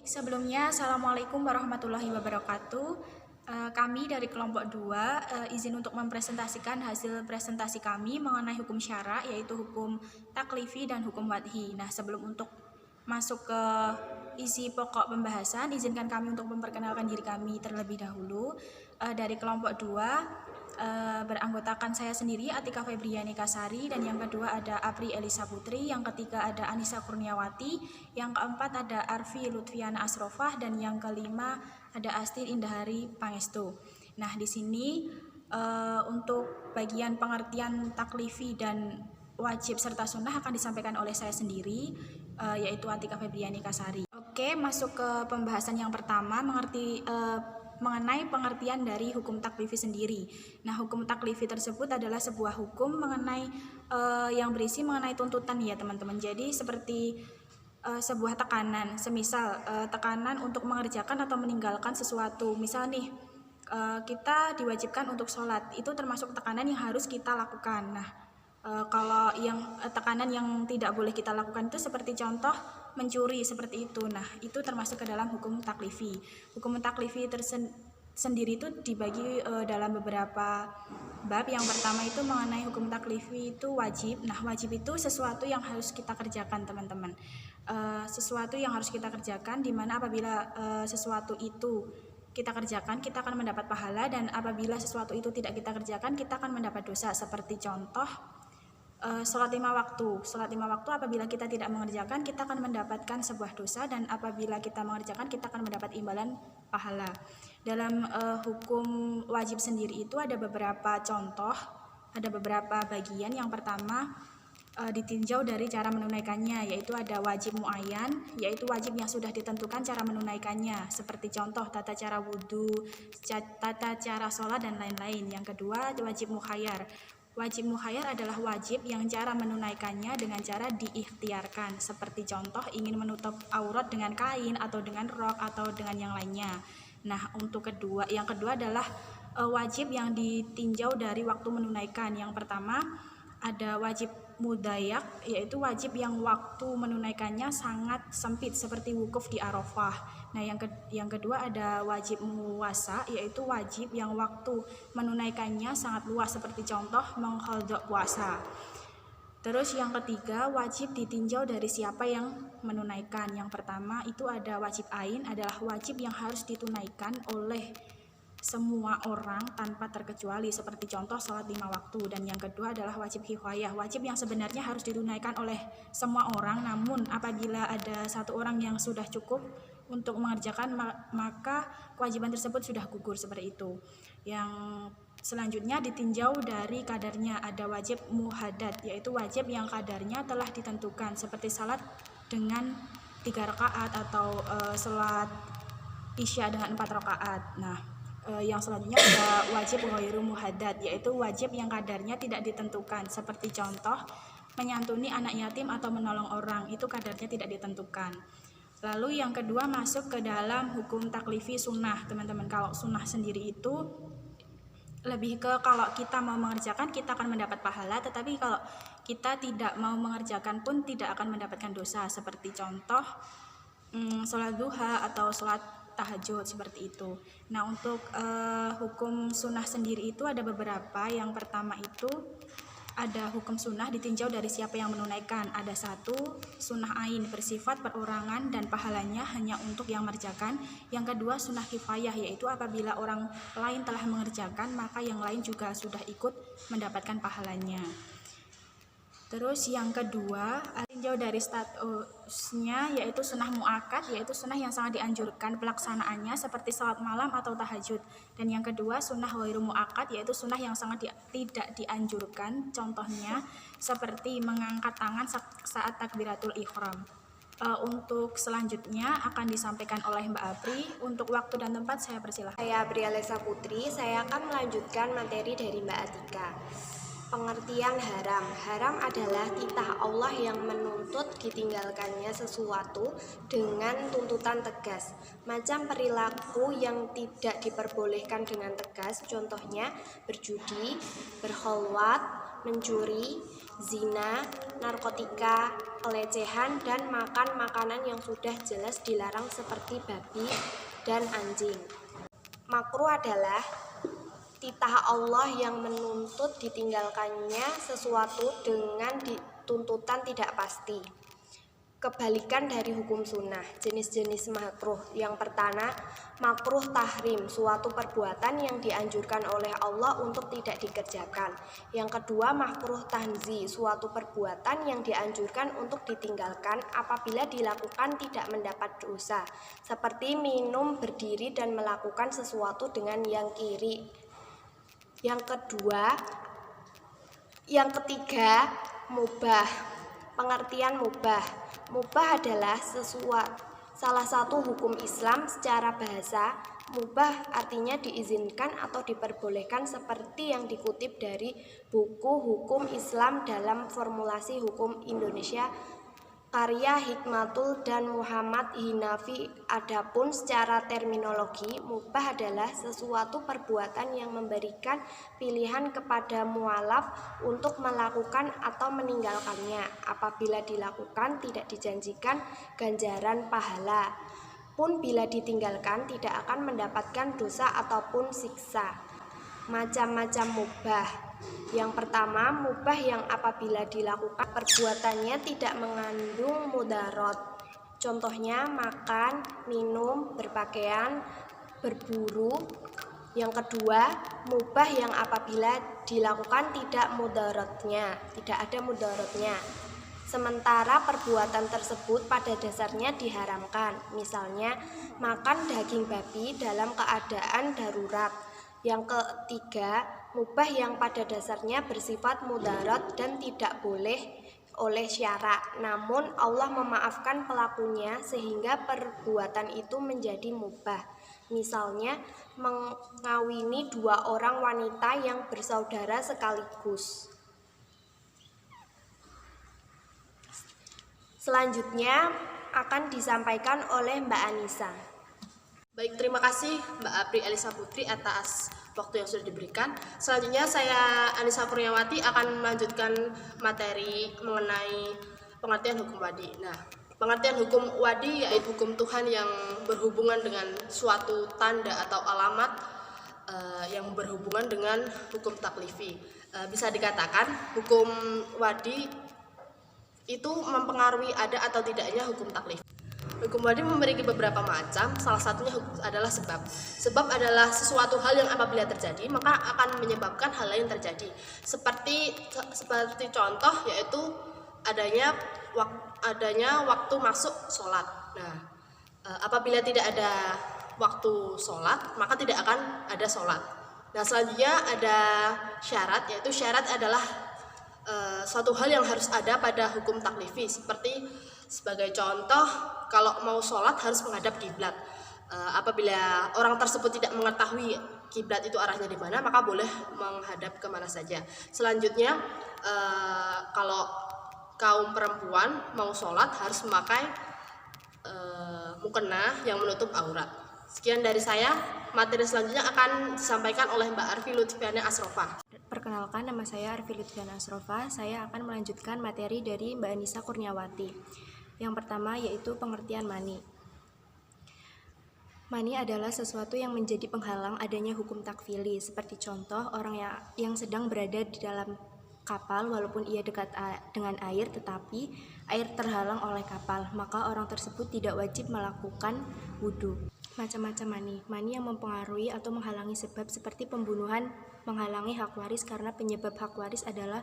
Sebelumnya, Assalamualaikum warahmatullahi wabarakatuh. Kami dari kelompok 2 izin untuk mempresentasikan hasil presentasi kami mengenai hukum syara, yaitu hukum taklifi dan hukum wadhi. Nah, sebelum untuk masuk ke isi pokok pembahasan, izinkan kami untuk memperkenalkan diri kami terlebih dahulu. Dari kelompok 2 beranggotakan saya sendiri, Atika Febriani Kasari, dan yang kedua ada Apri Elisa Putri, yang ketiga ada Anissa Kurniawati, yang keempat ada Arfi Lutfiana Asrofah, dan yang kelima ada Astin Indahari Pangestu. Nah, di sini untuk bagian pengertian taklifi dan wajib serta sunnah akan disampaikan oleh saya sendiri, yaitu Atika Febriani Kasari. Oke, masuk ke pembahasan yang pertama, mengenai pengertian dari hukum taklifi sendiri. Nah, hukum taklifi tersebut adalah sebuah hukum mengenai yang berisi mengenai tuntutan ya teman-teman. Jadi seperti sebuah tekanan, semisal tekanan untuk mengerjakan atau meninggalkan sesuatu. Misal nih, kita diwajibkan untuk sholat, itu termasuk tekanan yang harus kita lakukan. Nah, kalau yang tekanan yang tidak boleh kita lakukan itu seperti contoh mencuri seperti itu. Nah, itu termasuk ke dalam hukum taklifi. Hukum taklifi sendiri itu dibagi dalam beberapa bab. Yang pertama itu mengenai hukum taklifi itu wajib. Nah, wajib itu sesuatu yang harus kita kerjakan, teman-teman. Sesuatu yang harus kita kerjakan, dimana apabila sesuatu itu kita kerjakan, kita akan mendapat pahala, dan apabila sesuatu itu tidak kita kerjakan, kita akan mendapat dosa. Seperti contoh sholat 5 waktu. Sholat 5 waktu apabila kita tidak mengerjakan, kita akan mendapatkan sebuah dosa, dan apabila kita mengerjakan, kita akan mendapat imbalan pahala. Dalam hukum wajib sendiri itu ada beberapa contoh, ada beberapa bagian. Yang pertama ditinjau dari cara menunaikannya, yaitu ada wajib muayyan, yaitu wajib yang sudah ditentukan cara menunaikannya, seperti contoh tata cara wudhu, tata cara sholat, dan lain-lain. Yang kedua wajib mukhayyar. Wajib mukhayyar adalah wajib yang cara menunaikannya dengan cara diikhtiarkan, seperti contoh ingin menutup aurat dengan kain atau dengan rok atau dengan yang lainnya. Nah, yang kedua adalah wajib yang ditinjau dari waktu menunaikan. Yang pertama ada wajib mudayak, yaitu wajib yang waktu menunaikannya sangat sempit seperti wukuf di Arafah. Nah, yang kedua ada wajib muwasa, yaitu wajib yang waktu menunaikannya sangat luas seperti contoh mengqadha puasa. Terus yang ketiga wajib ditinjau dari siapa yang menunaikan. Yang pertama itu ada wajib ain, adalah wajib yang harus ditunaikan oleh semua orang tanpa terkecuali, seperti contoh sholat 5 waktu. Dan yang kedua adalah wajib kifayah, wajib yang sebenarnya harus ditunaikan oleh semua orang, namun apabila ada satu orang yang sudah cukup untuk mengerjakan, maka kewajiban tersebut sudah gugur, seperti itu. Yang selanjutnya ditinjau dari kadarnya, ada wajib muhaddad, yaitu wajib yang kadarnya telah ditentukan, seperti salat dengan 3 rakaat atau salat isya dengan 4 rakaat. Nah, yang selanjutnya ada wajib ghairu muhaddad, yaitu wajib yang kadarnya tidak ditentukan, seperti contoh menyantuni anak yatim atau menolong orang, itu kadarnya tidak ditentukan. Lalu yang kedua masuk ke dalam hukum taklifi sunnah, teman-teman. Kalau sunnah sendiri itu lebih ke kalau kita mau mengerjakan kita akan mendapat pahala, tetapi kalau kita tidak mau mengerjakan pun tidak akan mendapatkan dosa, seperti contoh sholat duha atau sholat tahajud, seperti itu. Nah, untuk hukum sunnah sendiri itu ada beberapa. Yang pertama itu ada hukum sunnah ditinjau dari siapa yang menunaikan. Ada satu, sunnah ain, bersifat perorangan dan pahalanya hanya untuk yang mengerjakan. Yang kedua, sunnah kifayah, yaitu apabila orang lain telah mengerjakan, maka yang lain juga sudah ikut mendapatkan pahalanya. Terus yang kedua, tinjau dari statusnya, yaitu sunnah muakkad, yaitu sunnah yang sangat dianjurkan pelaksanaannya, seperti salat malam atau tahajud. Dan yang kedua, sunnah ghairu muakkad, yaitu sunnah yang sangat tidak dianjurkan, contohnya seperti mengangkat tangan saat takbiratul ihram. Untuk selanjutnya akan disampaikan oleh Mbak Apri. Untuk waktu dan tempat saya persilahkan. Saya Apri Elisa Putri, saya akan melanjutkan materi dari Mbak Atika. Pengertian haram. Haram adalah titah Allah yang menuntut ditinggalkannya sesuatu dengan tuntutan tegas. Macam perilaku yang tidak diperbolehkan dengan tegas, contohnya berjudi, berkholwat, mencuri, zina, narkotika, pelecehan, dan makan makanan yang sudah jelas dilarang seperti babi dan anjing. Makruh adalah titah Allah yang menuntut ditinggalkannya sesuatu dengan tuntutan tidak pasti. Kebalikan dari hukum sunnah. Jenis-jenis makruh. Yang pertama, makruh tahrim, suatu perbuatan yang dianjurkan oleh Allah untuk tidak dikerjakan. Yang kedua, makruh tanzi, suatu perbuatan yang dianjurkan untuk ditinggalkan apabila dilakukan tidak mendapat dosa, seperti minum berdiri dan melakukan sesuatu dengan yang kiri. Yang ketiga, mubah. Pengertian mubah. Mubah adalah salah satu hukum Islam secara bahasa. Mubah artinya diizinkan atau diperbolehkan seperti yang dikutip dari buku Hukum Islam dalam Formulasi Hukum Indonesia karya Hikmatul dan Muhammad Hinafi. Adapun secara terminologi, mubah adalah sesuatu perbuatan yang memberikan pilihan kepada mualaf untuk melakukan atau meninggalkannya. Apabila dilakukan tidak dijanjikan ganjaran pahala, pun bila ditinggalkan tidak akan mendapatkan dosa ataupun siksa. Macam-macam mubah. Yang pertama, mubah yang apabila dilakukan perbuatannya tidak mengandung mudarat. Contohnya makan, minum, berpakaian, berburu. Yang kedua, mubah yang apabila dilakukan tidak ada mudaratnya. Sementara perbuatan tersebut pada dasarnya diharamkan. Misalnya, makan daging babi dalam keadaan darurat. Yang ketiga, mubah yang pada dasarnya bersifat mudarat dan tidak boleh oleh syarak, namun Allah memaafkan pelakunya sehingga perbuatan itu menjadi mubah. Misalnya, mengawini 2 orang wanita yang bersaudara sekaligus. Selanjutnya akan disampaikan oleh Mbak Anissa. Baik, terima kasih Mbak Apri Elisa Putri atas waktu yang sudah diberikan. Selanjutnya saya Anissa Kurniawati akan melanjutkan materi mengenai pengertian hukum wadi. Nah, pengertian hukum wadi yaitu hukum Tuhan yang berhubungan dengan suatu tanda atau alamat yang berhubungan dengan hukum taklifi. Bisa dikatakan hukum wadi itu mempengaruhi ada atau tidaknya hukum taklifi. Hukum wadi memiliki beberapa macam, salah satunya adalah sebab. Sebab adalah sesuatu hal yang apabila terjadi, maka akan menyebabkan hal lain terjadi. Seperti contoh yaitu adanya waktu masuk sholat. Nah, apabila tidak ada waktu sholat, maka tidak akan ada sholat. Nah, selanjutnya ada syarat, yaitu syarat adalah suatu hal yang harus ada pada hukum taklifi. Sebagai contoh, kalau mau sholat harus menghadap kiblat. Apabila orang tersebut tidak mengetahui kiblat itu arahnya di mana, maka boleh menghadap kemana saja. Selanjutnya, kalau kaum perempuan mau sholat harus memakai mukena yang menutup aurat. Sekian dari saya. Materi selanjutnya akan disampaikan oleh Mbak Arfi Lutfiana Asrofah. Perkenalkan, nama saya Arfi Lutfiana Asrofah. Saya akan melanjutkan materi dari Mbak Anissa Kurniawati. Yang pertama yaitu pengertian mani. Mani adalah sesuatu yang menjadi penghalang adanya hukum takfili. Seperti contoh, orang yang sedang berada di dalam kapal walaupun ia dekat dengan air, tetapi air terhalang oleh kapal, maka orang tersebut tidak wajib melakukan wudhu. Macam-macam mani. Mani yang mempengaruhi atau menghalangi sebab seperti pembunuhan, menghalangi hak waris karena penyebab hak waris adalah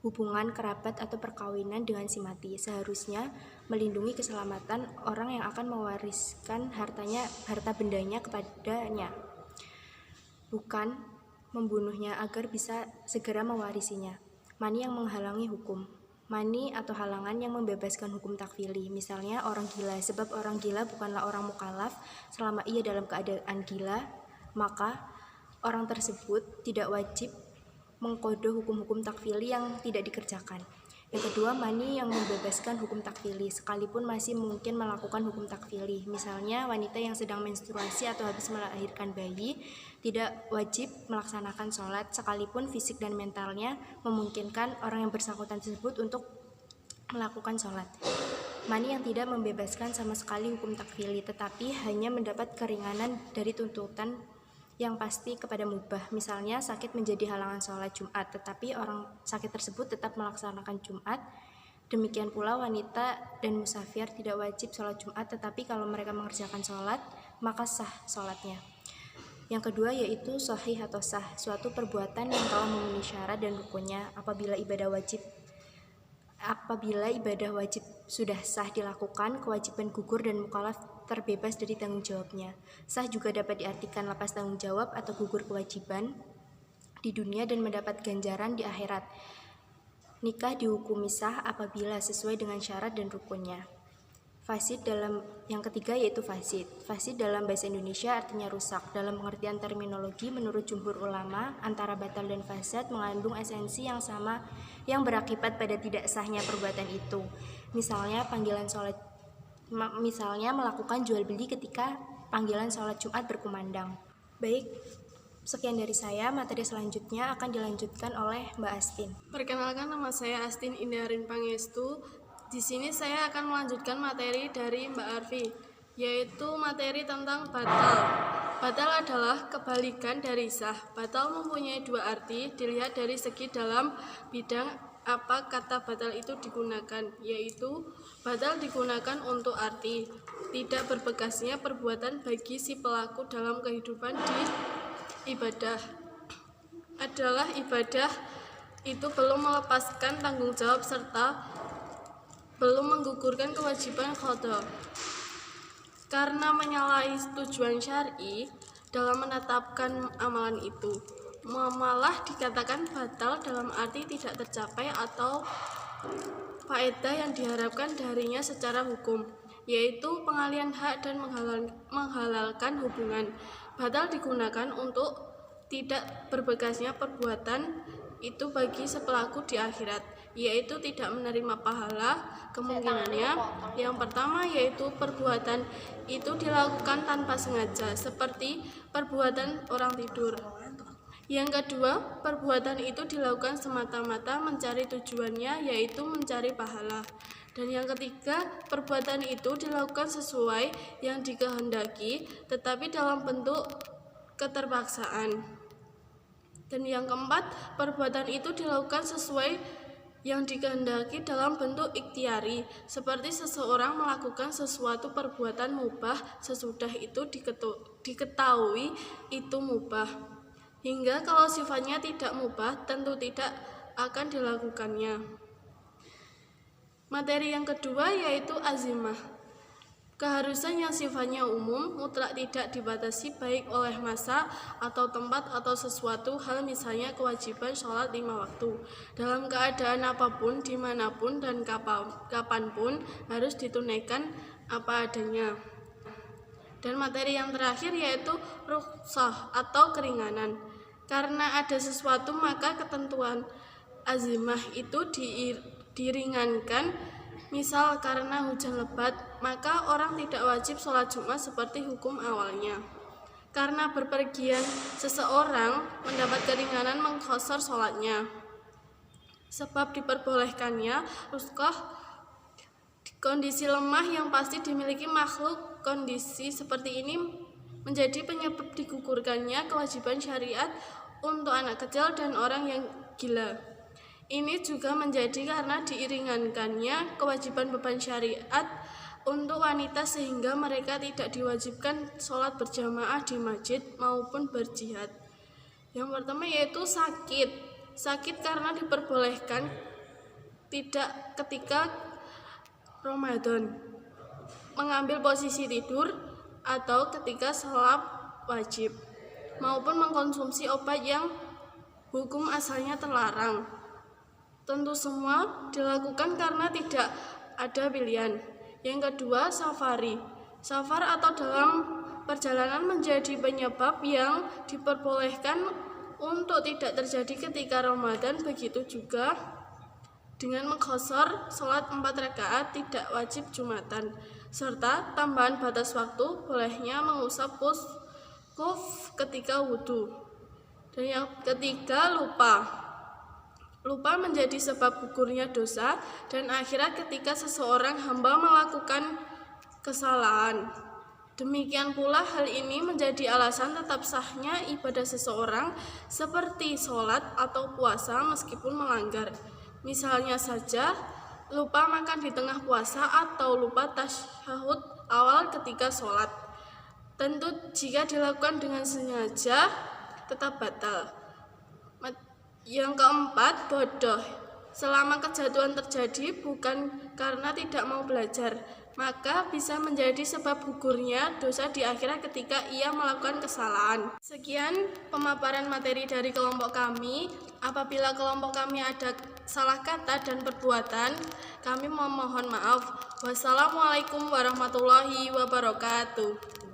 hubungan kerabat atau perkawinan dengan si mati. Seharusnya melindungi keselamatan orang yang akan mewariskan harta bendanya kepadanya, bukan membunuhnya agar bisa segera mewarisinya. Mani yang menghalangi hukum. Mani atau halangan yang membebaskan hukum takfili. Misalnya orang gila, sebab orang gila bukanlah orang mukallaf selama ia dalam keadaan gila, maka orang tersebut tidak wajib mengkodoh hukum-hukum takfili yang tidak dikerjakan. Yang kedua, mani yang membebaskan hukum takfili, sekalipun masih mungkin melakukan hukum takfili. Misalnya wanita yang sedang menstruasi atau habis melahirkan bayi tidak wajib melaksanakan sholat, sekalipun fisik dan mentalnya memungkinkan orang yang bersangkutan tersebut untuk melakukan sholat. Mani yang tidak membebaskan sama sekali hukum takfili, tetapi hanya mendapat keringanan dari tuntutan yang pasti kepada mubah. Misalnya sakit menjadi halangan sholat Jumat, tetapi orang sakit tersebut tetap melaksanakan Jumat. Demikian pula wanita dan musafir tidak wajib sholat Jumat, tetapi kalau mereka mengerjakan sholat, maka sah sholatnya. Yang kedua yaitu sahih atau sah, suatu perbuatan yang telah memenuhi syarat dan rukunnya. Apabila ibadah wajib sudah sah dilakukan, kewajiban gugur dan mukallaf terbebas dari tanggung jawabnya. Sah juga dapat diartikan lepas tanggung jawab atau gugur kewajiban di dunia dan mendapat ganjaran di akhirat. Nikah dihukumi sah apabila sesuai dengan syarat dan rukunnya. Yang ketiga yaitu fasid. Fasid dalam bahasa Indonesia artinya rusak. Dalam pengertian terminologi menurut jumhur ulama, antara batal dan fasad mengandung esensi yang sama yang berakibat pada tidak sahnya perbuatan itu. Misalnya melakukan jual beli ketika panggilan sholat Jumat berkumandang. Baik, sekian dari saya. Materi selanjutnya akan dilanjutkan oleh Mbak Astin. Perkenalkan, nama saya Astin Indarin Pangestu. Di sini saya akan melanjutkan materi dari Mbak Arfi, yaitu materi tentang batal. Batal adalah kebalikan dari sah. Batal mempunyai dua arti, dilihat dari segi dalam bidang apa kata batal itu digunakan, yaitu batal digunakan untuk arti tidak berbekasnya perbuatan bagi si pelaku dalam kehidupan di ibadah. Adalah ibadah itu belum melepaskan tanggung jawab serta belum menggugurkan kewajiban qada. Karena menyalahi tujuan syar'i dalam menetapkan amalan itu, malah dikatakan batal dalam arti tidak tercapai atau faedah yang diharapkan darinya secara hukum, yaitu pengalihan hak dan menghalalkan hubungan. Batal digunakan untuk tidak berbekasnya perbuatan itu bagi sepelaku di akhirat, yaitu tidak menerima pahala. Kemungkinannya yang pertama yaitu perbuatan itu dilakukan tanpa sengaja, seperti perbuatan orang tidur. Yang kedua, perbuatan itu dilakukan semata-mata mencari tujuannya, yaitu mencari pahala. Dan yang ketiga, perbuatan itu dilakukan sesuai yang dikehendaki, tetapi dalam bentuk keterpaksaan. Dan yang keempat, perbuatan itu dilakukan sesuai yang dikehendaki dalam bentuk ikhtiari, seperti seseorang melakukan sesuatu perbuatan mubah sesudah itu diketahui itu mubah, hingga kalau sifatnya tidak mubah tentu tidak akan dilakukannya. Materi yang kedua yaitu azimah. Keharusan yang sifatnya umum, mutlak tidak dibatasi baik oleh masa atau tempat atau sesuatu hal, misalnya kewajiban sholat 5 waktu. Dalam keadaan apapun, dimanapun, dan kapanpun harus ditunaikan apa adanya. Dan materi yang terakhir yaitu rukhsah atau keringanan. Karena ada sesuatu maka ketentuan azimah itu diringankan. Misal karena hujan lebat, maka orang tidak wajib sholat Jumat seperti hukum awalnya. Karena berpergian seseorang mendapat keringanan mengqashar sholatnya, sebab diperbolehkannya rukhsah kondisi lemah yang pasti dimiliki makhluk. Kondisi seperti ini menjadi penyebab digugurkannya kewajiban syariat untuk anak kecil dan orang yang gila. Ini juga menjadi karena diringankannya kewajiban beban syariat untuk wanita, sehingga mereka tidak diwajibkan sholat berjamaah di masjid maupun berjihad. Yang pertama yaitu sakit. Sakit karena diperbolehkan tidak ketika Ramadan mengambil posisi tidur atau ketika sholat wajib, maupun mengkonsumsi obat yang hukum asalnya terlarang. Tentu semua dilakukan karena tidak ada pilihan. Yang kedua, safari. Safar atau dalam perjalanan menjadi penyebab yang diperbolehkan untuk tidak terjadi ketika Ramadan. Begitu juga dengan mengqashar sholat 4 rakaat tidak wajib Jumatan, serta tambahan batas waktu bolehnya mengusap kuf ketika wudhu. Dan yang ketiga, lupa. Lupa menjadi sebab gugurnya dosa dan akhirat ketika seseorang hamba melakukan kesalahan. Demikian pula hal ini menjadi alasan tetap sahnya ibadah seseorang seperti sholat atau puasa meskipun melanggar. Misalnya saja, lupa makan di tengah puasa atau lupa tasyahud awal ketika sholat. Tentu jika dilakukan dengan sengaja tetap batal. Yang keempat, bodoh. Selama kejatuhan terjadi bukan karena tidak mau belajar, maka bisa menjadi sebab gugurnya dosa di akhirat ketika ia melakukan kesalahan. Sekian pemaparan materi dari kelompok kami. Apabila kelompok kami ada salah kata dan perbuatan, kami memohon maaf. Wassalamualaikum warahmatullahi wabarakatuh.